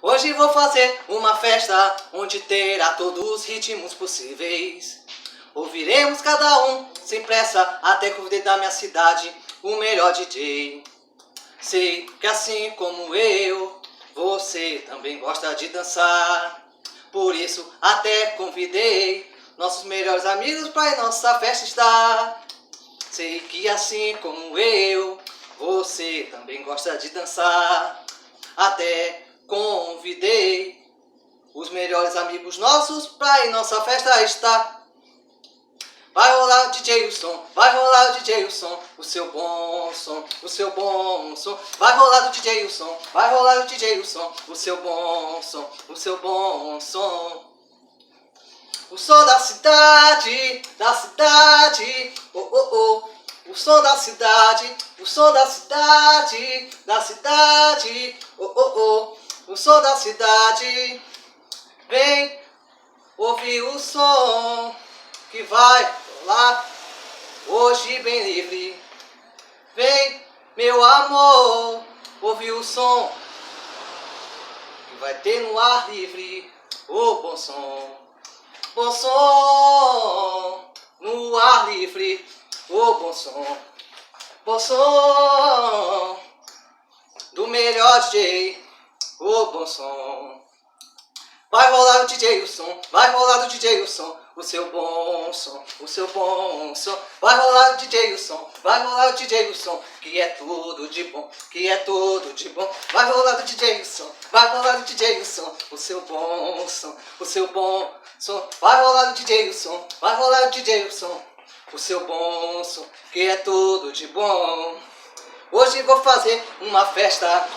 Hoje vou fazer uma festa onde terá todos os ritmos possíveis. Ouviremos cada um sem pressa, até convidei da minha cidade o melhor DJ. Sei que assim como eu, você também gosta de dançar. Por isso até convidei nossos melhores amigos para em nossa festa estar. Sei que assim como eu, você também gosta de dançar. Até convidei os melhores amigos nossos pra em nossa festa estar. Vai rolar o DJ o som, vai rolar o DJ o som, o seu bom som, o seu bom som. Vai rolar o DJ o som, vai rolar o DJ o som, o seu bom som, o seu bom som. O som da cidade, oh oh oh. O som da cidade, o som da cidade, oh oh oh. O som da cidade, vem ouvir o som que vai rolar hoje bem livre. Vem, meu amor, ouvir o som que vai ter no ar livre. Oh, bom som no ar livre. Oh, bom som do melhor DJ. Oh, bom som. Vai rolar o DJ o som, vai rolar o DJ o som, o seu bom som, o seu bom som. Vai rolar o DJ o som, vai rolar o DJ o som, que é tudo de bom, que é tudo de bom. Vai rolar o DJ o som, vai rolar o DJ o som, o seu bom som, o seu bom som. Vai rolar o DJ o som, vai rolar o DJ o som, o seu bom som, que é tudo de bom. Hoje vou fazer uma festa